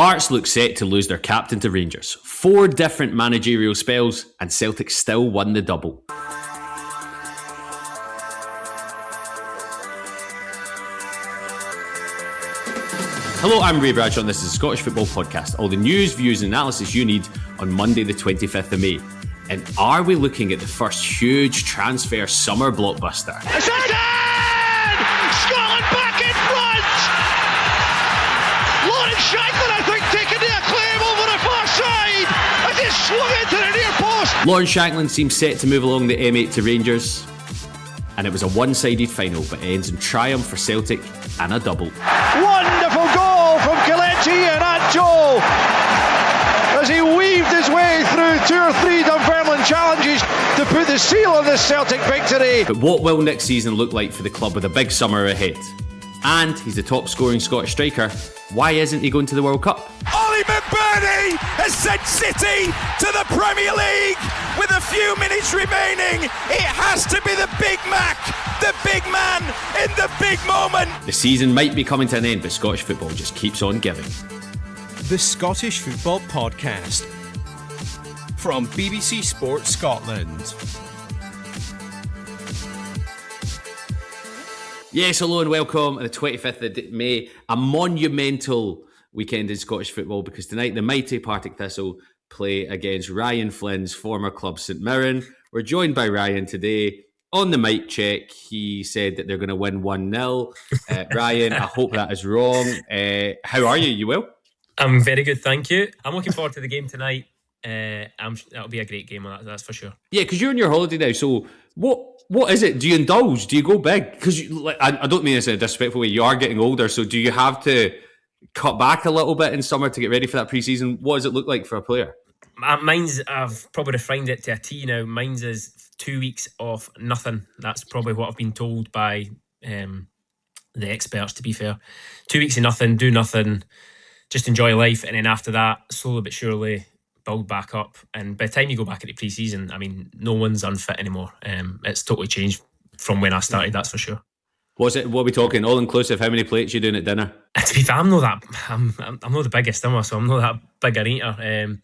Hearts look set to lose their captain to Rangers. 4 different managerial spells, and Celtic still won the double. Hello, I'm Ray Bradshaw and this is the Scottish Football Podcast. All the news, views and analysis you need on Monday the 25th of May. And are we looking at the first huge transfer summer blockbuster? It's in! Scotland back in front! Lawrence Shankland, I think, taking the acclaim over the far side as he swung into the near post. Lawrence Shankland seems set to move along the M8 to Rangers. And it was a one-sided final, but it ends in triumph for Celtic and a double. Wonderful goal from Kelechi and Anjo as he weaved his way through 2 or 3 Dunfermline challenges to put the seal on this Celtic victory. But what will next season look like for the club with a big summer ahead? And he's the top scoring Scottish striker. Why isn't he going to the World Cup? Ollie McBurnie has sent City to the Premier League with a few minutes remaining. It has to be the Big Mac, the big man in the big moment. The season might be coming to an end, but Scottish football just keeps on giving. The Scottish Football Podcast from BBC Sports Scotland. Yes, hello and welcome on the 25th of May, a monumental weekend in Scottish football because tonight the mighty Partick Thistle play against Ryan Flynn's former club St Mirren. We're joined by Ryan today. On the mic check, he said that they're going to win 1-0. Ryan, I hope that is wrong. How are you? You well? I'm very good, thank you. I'm looking forward to the game tonight. That'll be a great game, that's for sure. Yeah, because you're on your holiday now, so what is it? Do you indulge? Do you go big? Because I don't mean this in a disrespectful way. You are getting older, so do you have to cut back a little bit in summer to get ready for that pre-season? What does it look like for a player? I've probably refined it to a T now. Mine's is 2 weeks of nothing. That's probably what I've been told by the experts, to be fair. 2 weeks of nothing, do nothing, just enjoy life, and then after that, slowly but surely build back up. And by the time you go back at the pre-season, I mean, no one's unfit anymore. It's totally changed from when I started, that's for sure. What are we talking? All inclusive? How many plates you doing at dinner? To be fair, I'm not the biggest, am I? So I'm not that big an eater.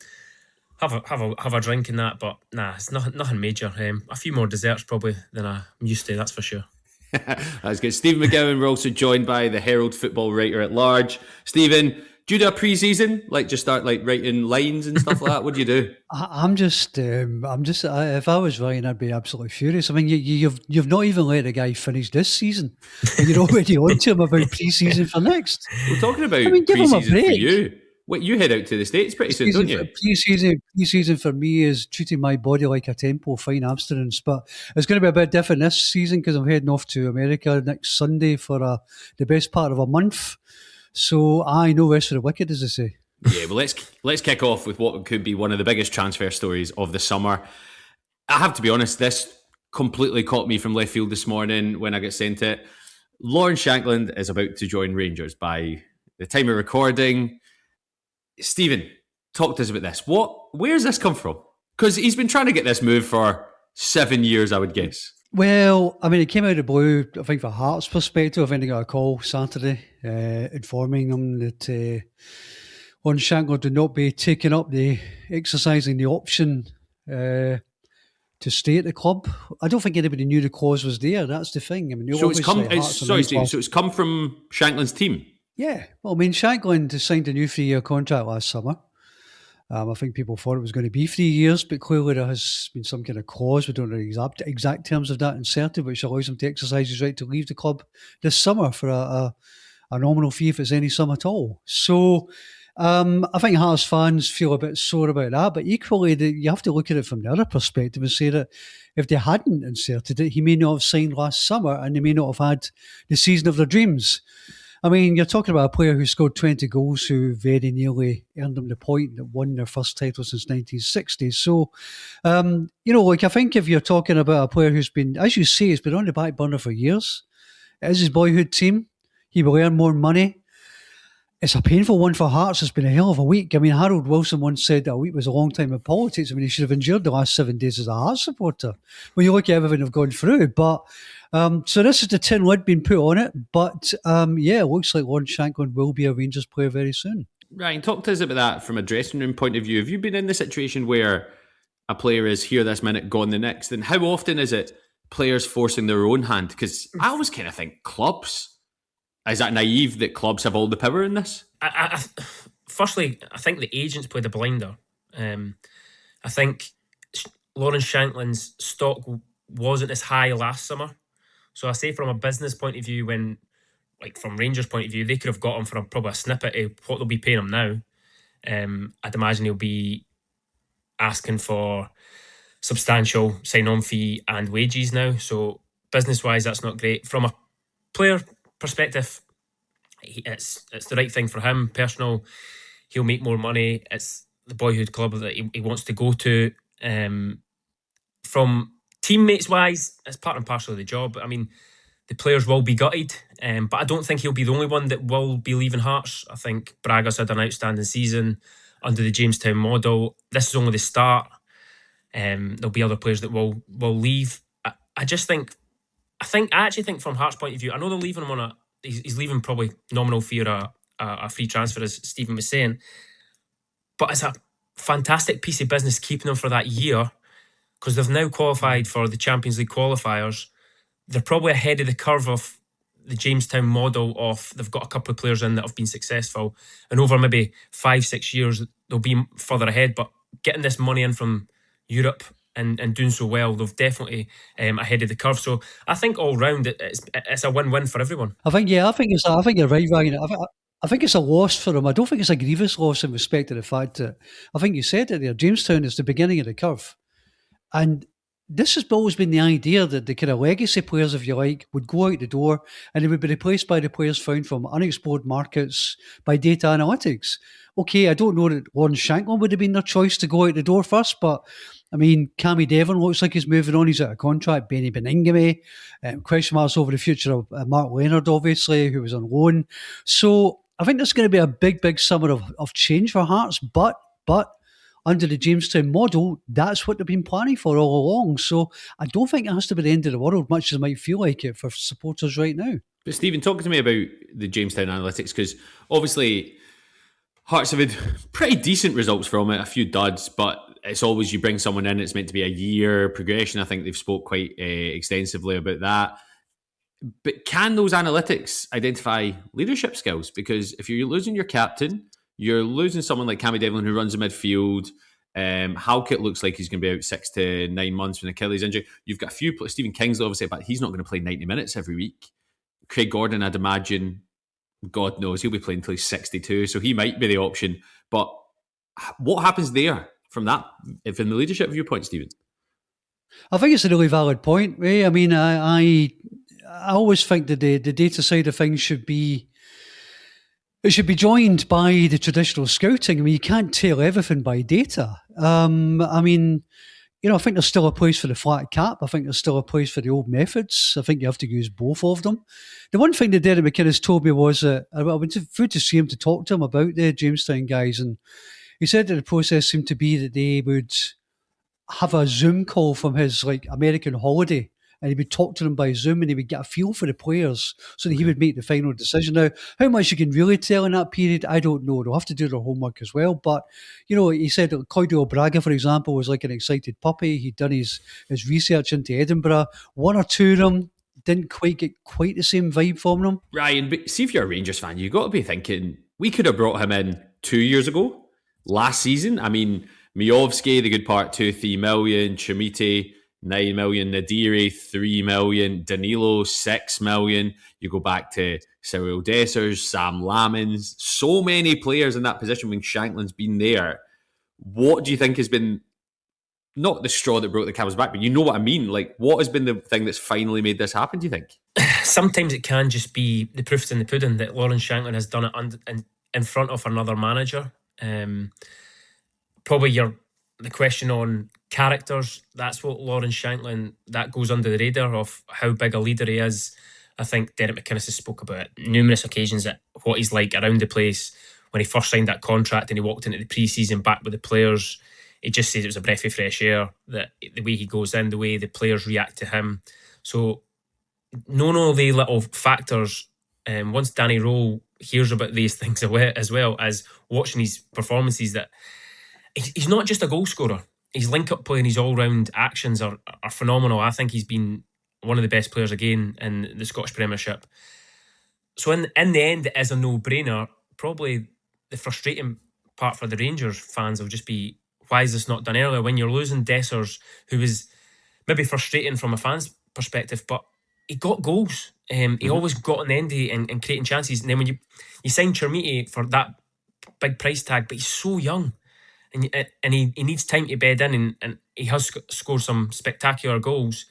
Have a drink in that, but nah, it's nothing major. A few more desserts probably than I'm used to, that's for sure. That's good. Stephen McGowan, we're also joined by the Herald football writer at large. Stephen, do you do a pre-season? Like just start like writing lines and stuff like that? What do you do? I'm just. If I was writing, I'd be absolutely furious. I mean, you've not even let the guy finish this season, and you're already on to him about pre-season for next. We're talking about give him a pre-season break. for you. Wait, you head out to the States pretty soon, don't you? Pre-season for me is treating my body like a tempo, fine abstinence. But it's going to be a bit different this season because I'm heading off to America next Sunday for the best part of a month. So I know rest for the wicked, as they say. Yeah, well, let's kick off with what could be one of the biggest transfer stories of the summer. I have to be honest, this completely caught me from left field this morning when I got sent it. Lawrence Shankland is about to join Rangers by the time of recording. Stephen, talk to us about this. Where's this come from? Because he's been trying to get this move for 7 years, I would guess. Well, I mean, it came out of the blue, I think, from Hearts' perspective. I think they got a call Saturday informing them that Lawrence Shankland would not be taking up exercising the option to stay at the club. I don't think anybody knew the clause was there. That's the thing. I mean, so it's come from Shankland's team? Yeah. Well, I mean, Shankland signed a new 3-year contract last summer. I think people thought it was going to be 3 years, but clearly there has been some kind of clause, we don't know the exact terms of that, inserted, which allows him to exercise his right to leave the club this summer for a nominal fee if it's any sum at all. So I think Hearts fans feel a bit sore about that, but equally you have to look at it from the other perspective and say that if they hadn't inserted it, he may not have signed last summer and they may not have had the season of their dreams. I mean, you're talking about a player who scored 20 goals who very nearly earned them the point that won their first title since 1960. So, I think if you're talking about a player who's been, as you say, he's been on the back burner for years, it is his boyhood team. He will earn more money. It's a painful one for Hearts. It's been a hell of a week. I mean, Harold Wilson once said that a week was a long time in politics. I mean, he should have endured the last 7 days as a Hearts supporter when you look at everything they've gone through. But so this is the tin lid being put on it. But it looks like Lawrence Shankland will be a Rangers player very soon. Ryan, talk to us about that from a dressing room point of view. Have you been in the situation where a player is here this minute, gone the next? And how often is it players forcing their own hand? Because I always kind of think clubs, is that naive that clubs have all the power in this? Firstly, I think the agents played a blinder. I think Lawrence Shankland's stock wasn't as high last summer. So I say from a business point of view, when, like from Rangers' point of view, they could have got him for probably a snippet of what they'll be paying him now. I'd imagine he'll be asking for substantial sign-on fee and wages now. So business-wise, that's not great. From a player perspective, it's the right thing for him. Personal, he'll make more money. It's the boyhood club that he wants to go to. From teammates-wise, it's part and parcel of the job. I mean, the players will be gutted, but I don't think he'll be the only one that will be leaving Hearts. I think Braga's had an outstanding season under the Jamestown model. This is only the start. There'll be other players that will leave. I actually think from Hearts' point of view, I know they're leaving him on he's leaving probably nominal fee or a free transfer, as Stephen was saying, but it's a fantastic piece of business keeping him for that year, because they've now qualified for the Champions League qualifiers. They're probably ahead of the curve of the Jamestown model of they've got a couple of players in that have been successful, and over maybe 5-6 years they'll be further ahead. But getting this money in from Europe and doing so well, they've definitely ahead of the curve. So I think all round it's a win-win for everyone. I think you're right, Ryan. I think it's a loss for him. I don't think it's a grievous loss in respect to the fact that, I think you said it there, Jamestown is the beginning of the curve. And this has always been the idea that the kind of legacy players, if you like, would go out the door and they would be replaced by the players found from unexplored markets by data analytics. Okay, I don't know that Lawrence Shankland would have been their choice to go out the door first, but I mean, Cammy Devon looks like he's moving on. He's out of contract. Benny Beningame. Question marks over the future of Mark Leonard, obviously, who was on loan. So I think there's going to be a big summer of change for Hearts, but under the Jamestown model, that's what they've been planning for all along. So I don't think it has to be the end of the world, much as it might feel like it for supporters right now. But Stephen, talk to me about the Jamestown analytics, because obviously Hearts have had pretty decent results from it, a few duds, but it's always you bring someone in, it's meant to be a year progression. I think they've spoke quite extensively about that. But can those analytics identify leadership skills? Because if you're losing your captain, you're losing someone like Cammy Devlin who runs the midfield. Halkett looks like he's going to be out 6 to 9 months with an Achilles injury. You've got a few, Stephen Kingsley obviously, but he's not going to play 90 minutes every week. Craig Gordon, I'd imagine, God knows, he'll be playing until he's 62, so he might be the option. But what happens there from that, from the leadership viewpoint, Stephen? I think it's a really valid point, Ray. I mean, I always think that the data side of things should be joined by the traditional scouting. I mean, you can't tell everything by data. I mean, you know, I think there's still a place for the flat cap. I think there's still a place for the old methods. I think you have to use both of them. The one thing that Derek McInnes told me was that I went to see him to talk to him about the Jamestown guys, and he said that the process seemed to be that they would have a Zoom call from his American holiday, and he would talk to them by Zoom, and he would get a feel for the players so that he would make the final decision. Now, how much you can really tell in that period, I don't know. They'll have to do their homework as well. But, you know, he said that Claudio Braga, for example, was like an excited puppy. He'd done his research into Edinburgh. One or two of them didn't quite get quite the same vibe from them. Ryan, but see, if you're a Rangers fan, you've got to be thinking, we could have brought him in 2 years ago, last season. I mean, Miovski, the good part, 2-3 million. Chimite, 9 million. Nadiri, 3 million. Danilo, 6 million. You go back to Cyril Dessers, Sam Lamins, so many players in that position when Shankland's been there. What do you think has been, not the straw that broke the camel's back, but you know what I mean? Like, what has been the thing that's finally made this happen, do you think? Sometimes it can just be the proof's in the pudding that Lawrence Shankland has done it in front of another manager. Probably the question on characters, that's what Lawrence Shankland, that goes under the radar of how big a leader he is. I think Derek McInnes has spoke about numerous occasions that what he's like around the place. When he first signed that contract and he walked into the pre-season back with the players, he just says it was a breath of fresh air, that the way he goes in, the way the players react to him. So none of the little factors, once Danny Rowe, hears about these things as well as watching his performances, that he's not just a goal scorer. His link-up play and his all-round actions are phenomenal. I think he's been one of the best players again in the Scottish Premiership. So in the end, it is a no-brainer. Probably the frustrating part for the Rangers fans will just be, why is this not done earlier? When you're losing Dessers, who was maybe frustrating from a fan's perspective, but he got goals. He always got on the end and creating chances. And then when you sign Chermiti for that big price tag, but he's so young, and he needs time to bed in, and he has scored some spectacular goals.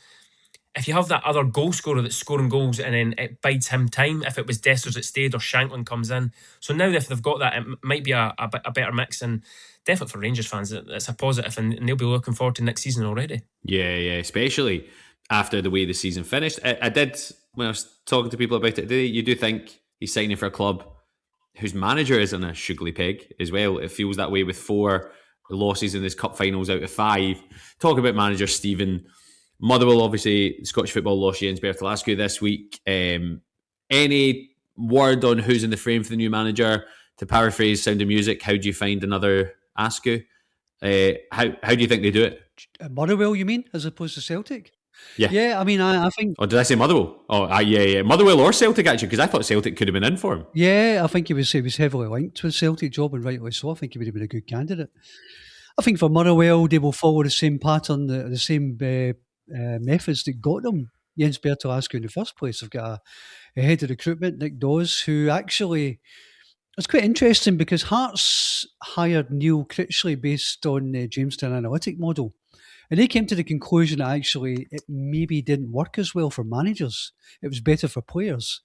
If you have that other goal scorer that's scoring goals and then it bides him time, if it was Dessers that stayed or Shankland comes in. So now if they've got that, it might be a better mix, and definitely for Rangers fans, it's a positive, and they'll be looking forward to next season already. Yeah, especially after the way the season finished. I did, when I was talking to people about it today, you do think he's signing for a club whose manager is on a sugary peg as well. It feels that way with 4 losses in his cup finals out of 5. Talk about manager Stephen Motherwell. Obviously, Scottish football lost Jens Bertolaescu this week. Any word on who's in the frame for the new manager? To paraphrase Sound of Music, how do you find another Askew? How do you think they do it? Motherwell, you mean, as opposed to Celtic? Yeah. I mean, I think... Or did I say Motherwell? Yeah. Motherwell or Celtic, actually, because I thought Celtic could have been in for him. Yeah, I think he was heavily linked with Celtic job, and rightly so. I think he would have been a good candidate. I think for Motherwell, they will follow the same pattern, the same methods that got them Jens Bertolaescu in the first place. They've got a head of recruitment, Nick Dawes, who actually... It's quite interesting because Hearts hired Neil Critchley based on the Jamestown analytic model. And they came to the conclusion that actually it maybe didn't work as well for managers. It was better for players.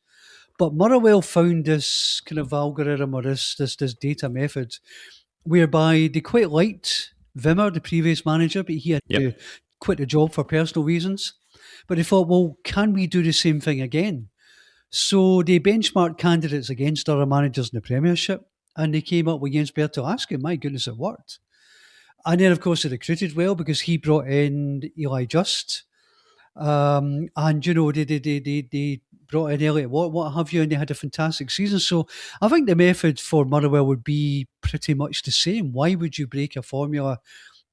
But Motherwell found this kind of algorithm or this data method whereby they quite liked Wimmer, the previous manager, but he had to quit the job for personal reasons. But they thought, well, can we do the same thing again? So they benchmarked candidates against other managers in the Premiership, and they came up with Jens Bertolaescu. My goodness, it worked. And then, of course, they recruited well because he brought in Eli Just. And, you know, they brought in Elliot Watt, what have you, and they had a fantastic season. So I think the method for Motherwell would be pretty much the same. Why would you break a formula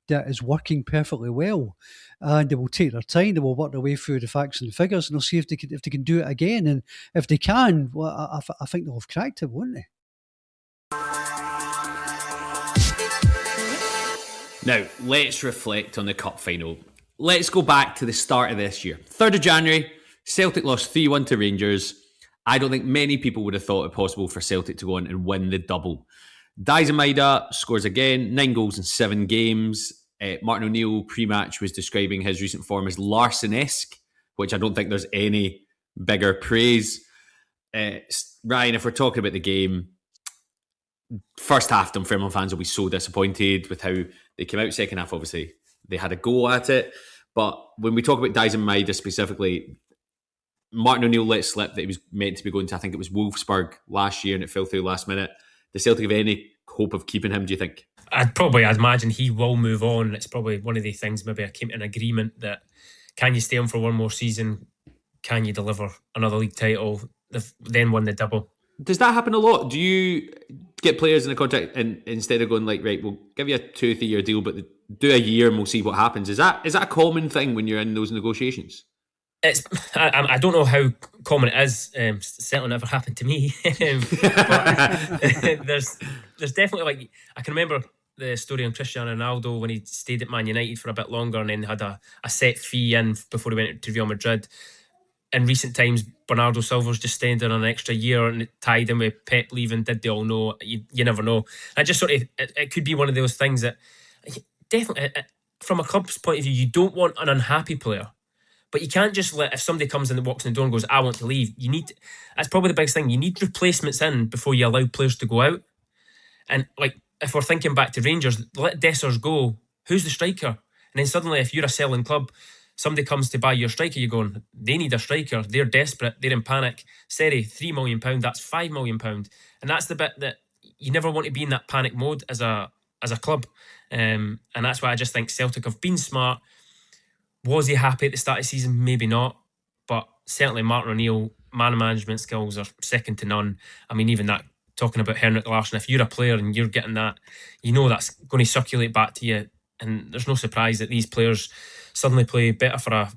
that is working perfectly well? And they will take their time, they will work their way through the facts and figures, and they'll see if they can do it again. And if they can, well, I think they'll have cracked it, won't they? Now, let's reflect on the cup final. Let's go back to the start of this year. 3rd of January, Celtic lost 3-1 to Rangers. I don't think many people would have thought it possible for Celtic to go on and win the double. Dyson Maida scores again, 9 goals in 7 games. Martin O'Neill pre-match was describing his recent form as Larson-esque, which I don't think there's any bigger praise. Ryan, if we're talking about the game, first half, Dunfermline fans will be so disappointed with how they came out. Second half, obviously, they had a go at it. But when we talk about Dyson Maida specifically, Martin O'Neill let slip that he was meant to be going to, I think it was Wolfsburg last year, and it fell through last minute. Does Celtic have any hope of keeping him, do you think? I'd imagine he will move on. It's probably one of the things, maybe I came to an agreement that, can you stay on for one more season? Can you deliver another league title? Then win the double. Does that happen a lot? Do you get players in a contract and instead of going like, right, we'll give you a 2-3 year deal, but do a year and we'll see what happens? Is that a common thing when you're in those negotiations? I don't know how common it is. Certainly never happened to me. But there's definitely, like, I can remember the story on Cristiano Ronaldo when he stayed at Man United for a bit longer and then had a set fee in before he went to Real Madrid. In recent times, Bernardo Silva's just staying on an extra year and it tied in with Pep leaving. Did they all know? You never know. I just sort of, it could be one of those things that definitely, from a club's point of view, you don't want an unhappy player. But you can't just let, if somebody comes in and walks in the door and goes, I want to leave, that's probably the biggest thing. You need replacements in before you allow players to go out. And like, if we're thinking back to Rangers, let Dessers go. Who's the striker? And then suddenly, if you're a selling club, somebody comes to buy your striker, you're going, they need a striker. They're desperate. They're in panic. Seri, £3 million, that's £5 million. And that's the bit that you never want to be in, that panic mode as a club. And that's why I just think Celtic have been smart. Was he happy at the start of the season? Maybe not. But certainly Martin O'Neill man management skills are second to none. I mean, even that, talking about Henrik Larsson, if you're a player and you're getting that, you know that's going to circulate back to you, and there's no surprise that these players suddenly play better for a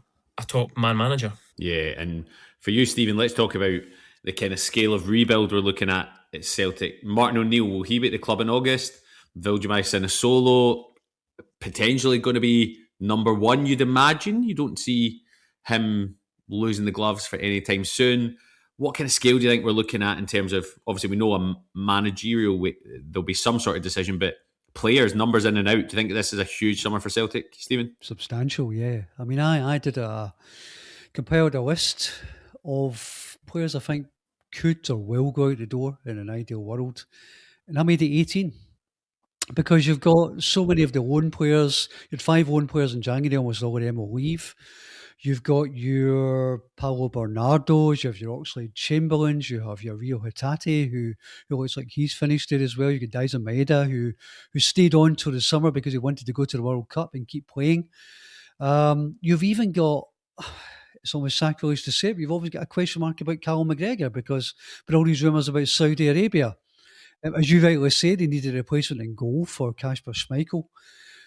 top man manager. Yeah, and for you, Stephen, let's talk about the kind of scale of rebuild we're looking at Celtic. Martin O'Neill, will he be at the club in August? Vildemai Sinisolo, potentially going to be number one, you'd imagine. You don't see him losing the gloves for any time soon. What kind of scale do you think we're looking at in terms of, obviously we know a managerial, there'll be some sort of decision, but players, numbers in and out, do you think this is a huge summer for Celtic, Stephen? Substantial, yeah. I mean, I compiled a list of players I think could or will go out the door in an ideal world, and I made it 18. Because you've got so many of the loan players. You had 5 loan players in January, almost all of them will leave. You've got your Paolo Bernardos, you have your Oxlade Chamberlains, you have your Rio Hatate, who looks like he's finished it as well. You got Daisa Maeda, who stayed on till the summer because he wanted to go to the World Cup and keep playing. You've even got, it's almost sacrilege to say it, but you've always got a question mark about Callum McGregor, because with all these rumours about Saudi Arabia, as you rightly said, they needed a replacement in goal for Kasper Schmeichel.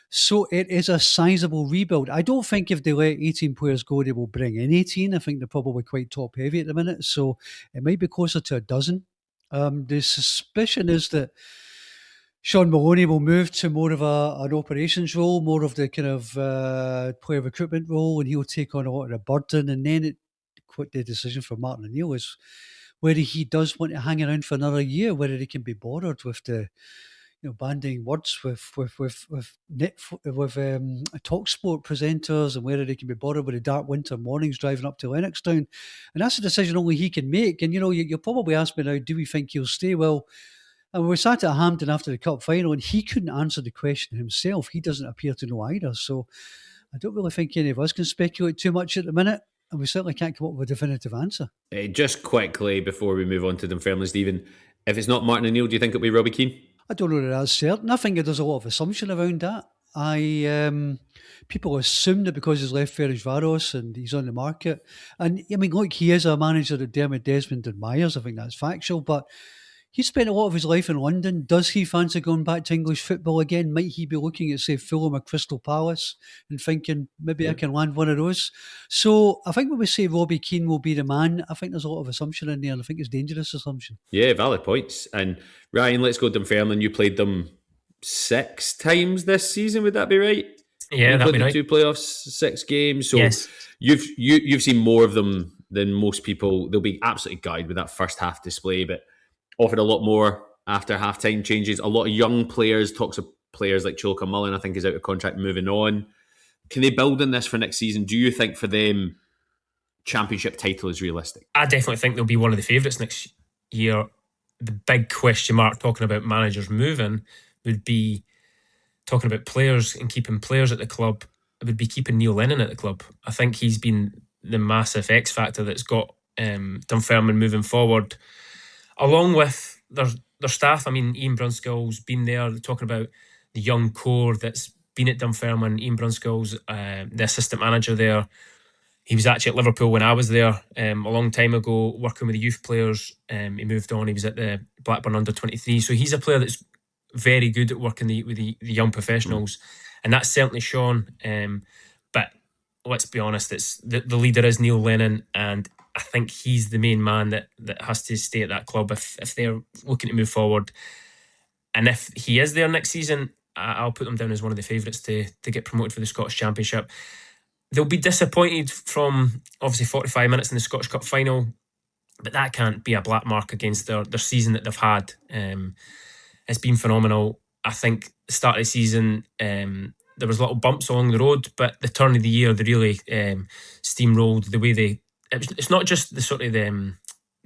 So it is a sizable rebuild. I don't think if they let 18 players go, they will bring in 18. I think they're probably quite top heavy at the minute. So it might be closer to a dozen. The suspicion is that Sean Maloney will move to more of an operations role, more of the kind of player recruitment role, and he'll take on a lot of the burden. And then the decision for Martin O'Neill is whether he does want to hang around for another year, whether he can be bothered with the, bandying words with TalkSport presenters, and whether they can be bothered with the dark winter mornings driving up to Lennoxtown. And that's a decision only he can make. And, you'll probably ask me now, do we think he'll stay? Well, and we sat at Hampden after the Cup final, and he couldn't answer the question himself. He doesn't appear to know either. So I don't really think any of us can speculate too much at the minute. And we certainly can't come up with a definitive answer. Just quickly, before we move on to Dunfermline, Stephen, if it's not Martin O'Neill, do you think it'll be Robbie Keane? I don't know that that's certain. I think there's a lot of assumption around that. People assume that because he's left Ferencváros and he's on the market. And, I mean, look, he is a manager that Dermot Desmond admires. I think that's factual. But he spent a lot of his life in London. Does he fancy going back to English football again? Might he be looking at, say, Fulham or Crystal Palace and thinking, maybe I can land one of those? So I think when we say Robbie Keane will be the man, I think there's a lot of assumption in there, and I think it's dangerous assumption. Yeah, valid points. And Ryan, let's go Dunfermline. You played them 6 times this season, would that be right? Yeah, that'd be right. 2 playoffs, 6 games. So yes. You've seen more of them than most people. They'll be absolutely gutted with that first half display, but offered a lot more after half-time changes. A lot of young players, talks of players like Chilka Mullen, I think, is out of contract, moving on. Can they build on this for next season? Do you think for them, championship title is realistic? I definitely think they'll be one of the favourites next year. The big question mark, talking about managers moving, would be talking about players and keeping players at the club. It would be keeping Neil Lennon at the club. I think he's been the massive X factor that's got Dunfermline moving forward, along with their staff. I mean, Ian Brunskill's been there. They're talking about the young core that's been at Dunfermline. Ian Brunskill's the assistant manager there. He was actually at Liverpool when I was there a long time ago, working with the youth players. He moved on. He was at the Blackburn under-23. So he's a player that's very good at working with the young professionals. And that's certainly shown. But let's be honest, it's the leader is Neil Lennon, and I think he's the main man that has to stay at that club if they're looking to move forward. And if he is there next season, I'll put them down as one of the favourites to get promoted for the Scottish Championship. They'll be disappointed from obviously 45 minutes in the Scottish Cup final, but that can't be a black mark against their season that they've had. It's been phenomenal. I think the start of the season, there was little bumps along the road, but the turn of the year, they really steamrolled the way it's not just the sort of the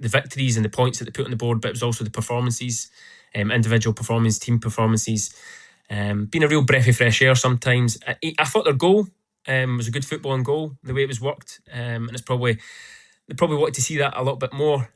victories and the points that they put on the board, but it was also the performances, individual performance, team performances. Been a real breath of fresh air sometimes. I thought their goal was a good footballing goal, the way it was worked, and they probably wanted to see that a little bit more.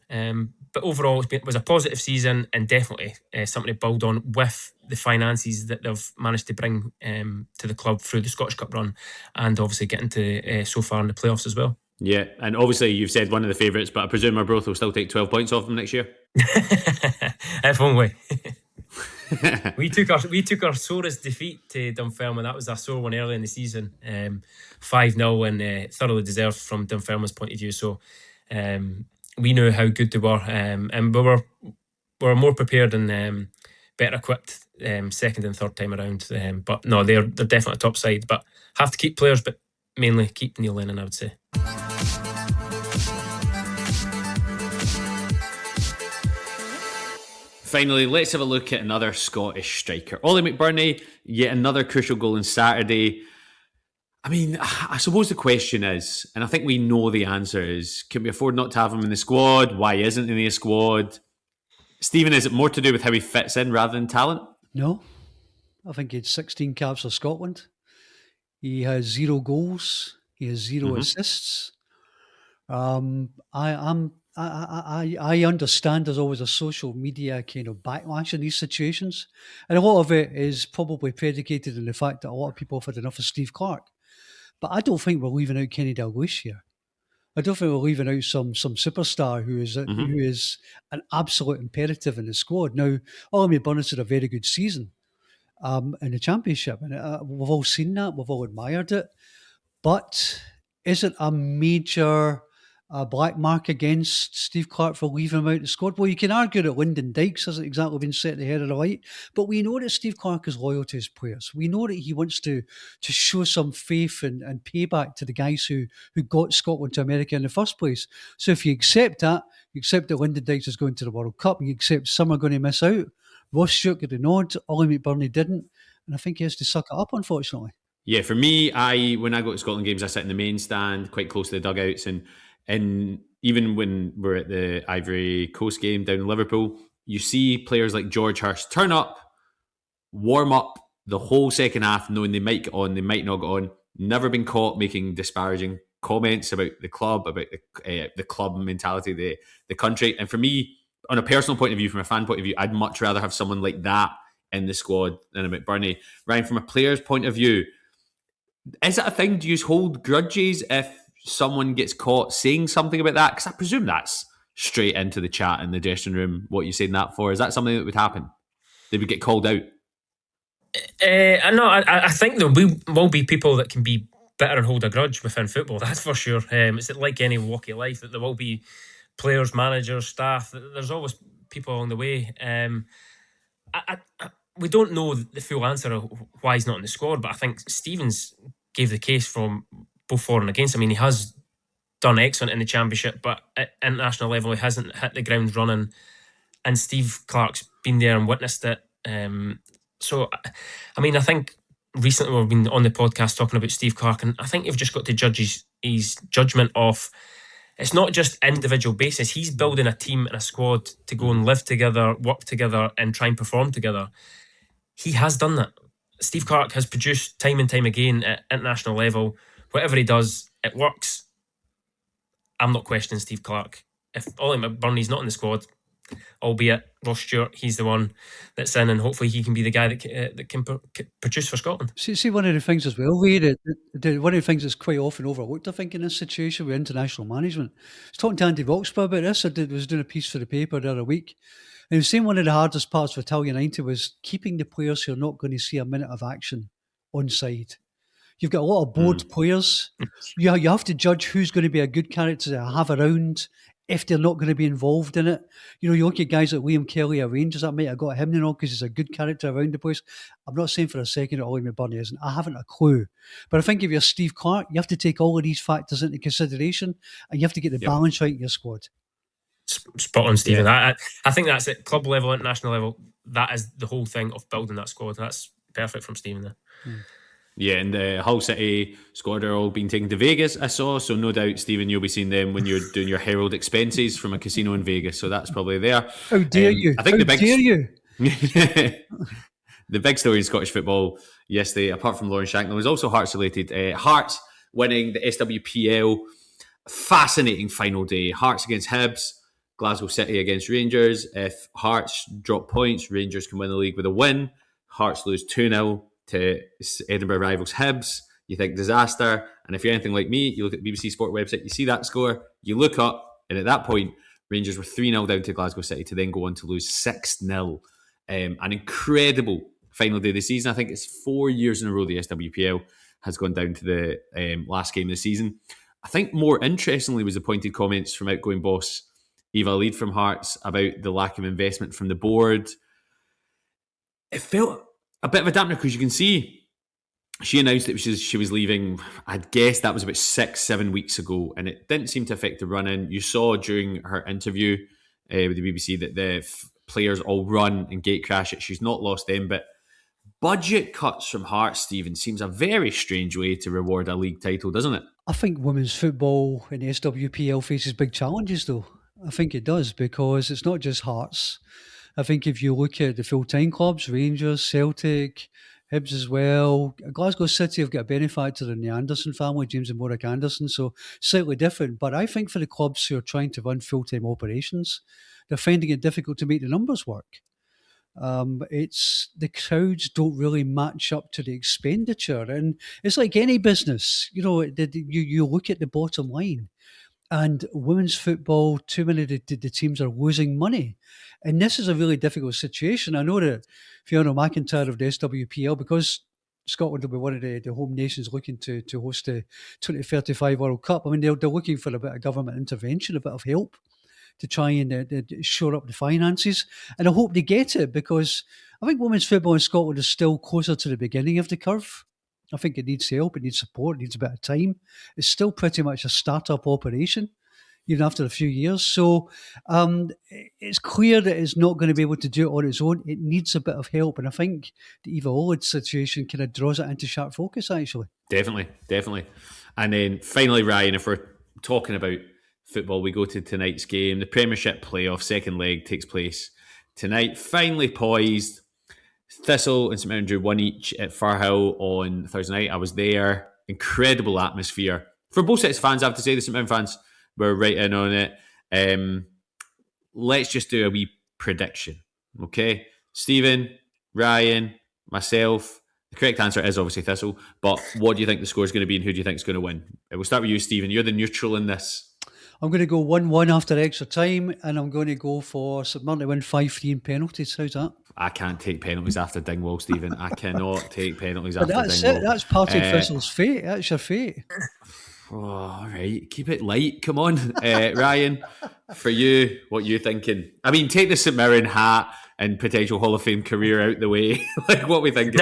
But overall, it was a positive season, and definitely something to build on with the finances that they've managed to bring to the club through the Scottish Cup run, and obviously getting to so far in the playoffs as well. Yeah, and obviously you've said one of the favourites, but I presume Arbroath will still take 12 points off them next year. If only. we took our sorest defeat to Dunfermline. That was a sore one early in the season, 5-0, and thoroughly deserved from Dunfermline's point of view. So we knew how good they were, and we were more prepared and better equipped second and third time around. But no, they're definitely a top side. But have to keep players, but mainly keep Neil Lennon, I would say. Finally, let's have a look at another Scottish striker. Ollie McBurnie, yet another crucial goal on Saturday. I mean, I suppose the question is, and I think we know the answer is, can we afford not to have him in the squad? Why isn't he in the squad? Stephen, is it more to do with how he fits in rather than talent? No. I think he had 16 caps for Scotland. He has 0 goals. He has 0 assists. I understand there's always a social media kind of backlash in these situations. And a lot of it is probably predicated on the fact that a lot of people have had enough of Steve Clarke. But I don't think we're leaving out Kenny Dalglish here. I don't think we're leaving out some superstar who is an absolute imperative in the squad. Now, Ollie McBurnie had a very good season in the Championship. And we've all seen that. We've all admired it. But is it a major black mark against Steve Clarke for leaving him out of the squad? Well, you can argue that Lyndon Dykes hasn't exactly been set the head of the light, but we know that Steve Clarke is loyal to his players. We know that he wants to show some faith and payback to the guys who got Scotland to America in the first place. So if you accept that, you accept that Lyndon Dykes is going to the World Cup, you accept some are going to miss out. Ross Stewart got the nod, Ollie McBurnie didn't, and I think he has to suck it up, unfortunately. Yeah, for me, when I go to Scotland games, I sit in the main stand, quite close to the dugouts, and even when we're at the Ivory Coast game down in Liverpool, you see players like George Hurst turn up, warm up the whole second half, knowing they might get on, they might not get on, never been caught making disparaging comments about the club, about the club mentality, the country. And for me, on a personal point of view, from a fan point of view, I'd much rather have someone like that in the squad than a McBurnie. Ryan, from a player's point of view, is it a thing? Do you hold grudges if someone gets caught saying something about that? Because I presume that's straight into the chat in the dressing room, what you're saying that for. Is that something that would happen? They would get called out? I think there will be people that can be bitter and hold a grudge within football, that's for sure. It's like any walk of life, that there will be players, managers, staff. There's always people along the way. We don't know the full answer of why he's not in the squad, but I think Stevens gave the case from both for and against. I mean, he has done excellent in the Championship, but at international level, he hasn't hit the ground running. And Steve Clarke's been there and witnessed it. So, I mean, I think recently we've been on the podcast talking about Steve Clarke, and I think you've just got to judge his judgment off. It's not just individual basis. He's building a team and a squad to go and live together, work together, and try and perform together. He has done that. Steve Clarke has produced time and time again at international level. Whatever he does, it works. I'm not questioning Steve Clarke. If Ollie McBurnie's not in the squad, albeit Ross Stewart, he's the one that's in, and hopefully he can be the guy that can produce for Scotland. See, one of the things as well, Ray, one of the things that's quite often overlooked, I think, in this situation with international management. I was talking to Andy Roxburgh about this. I was doing a piece for the paper the other week, and he was saying one of the hardest parts for Italian 90 was keeping the players who are not going to see a minute of action on side. You've got a lot of bored players. You have to judge who's going to be a good character to have around if they're not going to be involved in it. You know, you look at guys like Liam Kelly at Rangers, that might have got him, because he's a good character around the place. I'm not saying for a second that Ollie McBurnie isn't. I haven't a clue. But I think if you're Steve Clarke, you have to take all of these factors into consideration, and you have to get the balance right in your squad. Spot on, Stephen. Yeah. I think that's at club level, international level. That is the whole thing of building that squad. That's perfect from Stephen there. Yeah, and the Hull City squad are all being taken to Vegas, I saw. So no doubt, Stephen, you'll be seeing them when you're doing your Herald expenses from a casino in Vegas. So that's probably there. How dare you? I think How dare you? The big story in Scottish football yesterday, apart from Lawrence Shankland, was also Hearts related. Hearts winning the SWPL. Fascinating final day. Hearts against Hibs, Glasgow City against Rangers. If Hearts drop points, Rangers can win the league with a win. Hearts lose 2-0 to Edinburgh rivals Hibs. you think disaster. And if you're anything like me, you look at the BBC Sport website, you see that score, you look up, and at that point, Rangers were 3-0 down to Glasgow City to then go on to lose 6-0. An incredible final day of the season. I think it's 4 years in a row the SWPL has gone down to the last game of the season. I think more interestingly was the pointed comments from outgoing boss Eva Lead from Hearts about the lack of investment from the board. It felt a bit of a dampener because you can see she announced that she was leaving, I'd guess that was about 6-7 weeks ago, and it didn't seem to affect the run-in. You saw during her interview with the BBC that the players all run and gate crash it. She's not lost them, but budget cuts from Hearts, Stephen, seems a very strange way to reward a league title, doesn't it? I think women's football in the SWPL faces big challenges, though. I think it does, because it's not just Hearts. I think if you look at the full-time clubs, Rangers, Celtic, Hibs as well, Glasgow City have got a benefactor in the Anderson family, James and Warwick Anderson, so slightly different. But I think for the clubs who are trying to run full-time operations, they're finding it difficult to make the numbers work. It's the crowds don't really match up to the expenditure, and it's like any business. You know, you look at the bottom line, and women's football, too many of the teams are losing money, and this is a really difficult situation. I know that Fiona McIntyre of the SWPL, because Scotland will be one of the home nations looking to host the 2035 World Cup. I mean, they're looking for a bit of government intervention, a bit of help to try and shore up the finances. And I hope they get it, because I think women's football in Scotland is still closer to the beginning of the curve. I think it needs help, it needs support, it needs a bit of time. It's still pretty much a start-up operation, even after a few years. So it's clear that it's not going to be able to do it on its own. It needs a bit of help. And I think the Eva Olid situation kind of draws it into sharp focus, actually. Definitely. And then finally, Ryan, if we're talking about football, we go to tonight's game. The Premiership playoff second leg takes place tonight. Finally poised. Thistle and St Mirren drew 1 each at Firhill on Thursday night. I was there. Incredible atmosphere. For both sets of fans, I have to say, the St Mirren fans were right in on it. Let's just do a wee prediction. Okay? Stephen, Ryan, myself. The correct answer is obviously Thistle. But what do you think the score is going to be, and who do you think is going to win? We'll start with you, Stephen. You're the neutral in this. I'm going to go 1-1 after extra time, and I'm going to go for St Mirren to win 5-3 in penalties. How's that? I can't take penalties after Dingwall, Stephen. I cannot take penalties after that's Dingwall. It. That's Partick Thistle's fate. That's your fate. Oh, all right. Keep it light. Come on. Ryan, for you, what are you thinking? I mean, take the St Mirren hat and potential Hall of Fame career out the way. Like, what are we thinking?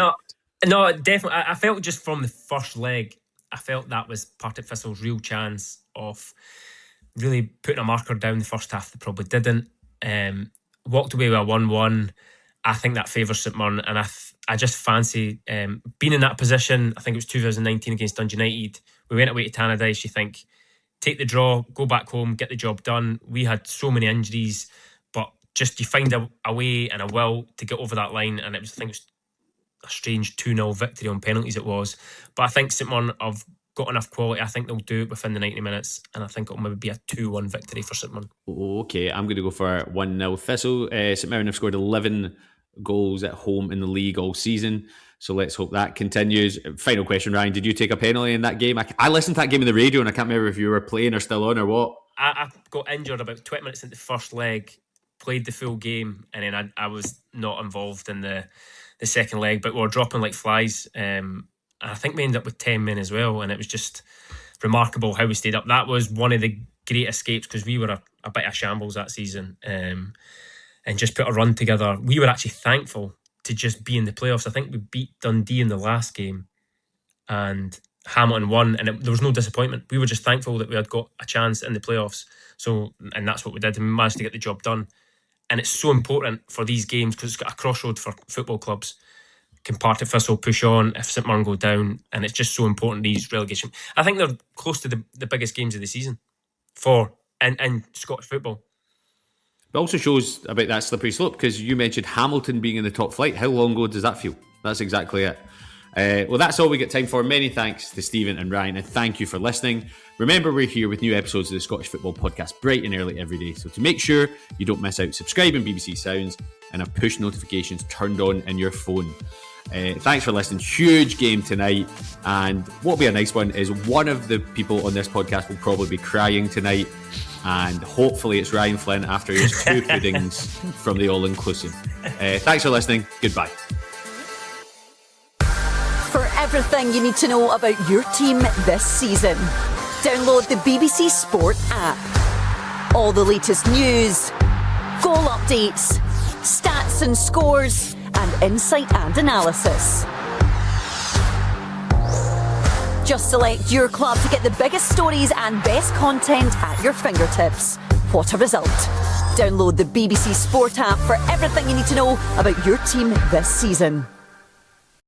No, definitely. I felt just from the first leg, I felt that was Partick Thistle's real chance of really putting a marker down the first half. They probably didn't. Walked away with a 1-1. I think that favours St Mirren, and I just fancy being in that position. I think it was 2019 against Dundee United. We went away to Tannadice. You think, take the draw, go back home, get the job done. We had so many injuries, but just you find a way and a will to get over that line, and I think it was a strange 2-0 victory on penalties it was. But I think St Mirren have got enough quality. I think they'll do it within the 90 minutes, and I think it'll maybe be a 2-1 victory for St Mirren. Okay, I'm going to go for 1-0 Thistle. St Mirren have scored 11 goals at home in the league all season, so let's hope that continues. Final question, Ryan, did you take a penalty in that game? I listened to that game on the radio, and I can't remember if you were playing or still on or what. I got injured about 20 minutes into the first leg, played the full game, and then I was not involved in the second leg, but we were dropping like flies. I think we ended up with 10 men as well, and it was just remarkable how we stayed up. That was one of the great escapes, because we were a bit of shambles that season, and just put a run together. We were actually thankful to just be in the playoffs. I think we beat Dundee in the last game, and Hamilton won, and there was no disappointment. We were just thankful that we had got a chance in the playoffs. So, and that's what we did, and we managed to get the job done. And it's so important for these games, because it's got a crossroad for football clubs. Can Partick Thistle push on if St Mirren go down? And it's just so important, these relegation. I think they're close to the biggest games of the season for in Scottish football. It also shows about that slippery slope, because you mentioned Hamilton being in the top flight. How long ago does that feel? That's exactly it. Well, that's all we get time for. Many thanks to Stephen and Ryan, and thank you for listening. Remember, we're here with new episodes of the Scottish Football Podcast bright and early every day. So to make sure you don't miss out, subscribe on BBC Sounds and have push notifications turned on in your phone. Thanks for listening. Huge game tonight. And what will be a nice one is one of the people on this podcast will probably be crying tonight. And hopefully it's Ryan Flynn after his 2 puddings from the all-inclusive. Thanks for listening. Goodbye. For everything you need to know about your team this season, download the BBC Sport app. All the latest news, goal updates, stats and scores, and insight and analysis. Just select your club to get the biggest stories and best content at your fingertips. What a result. Download the BBC Sport app for everything you need to know about your team this season.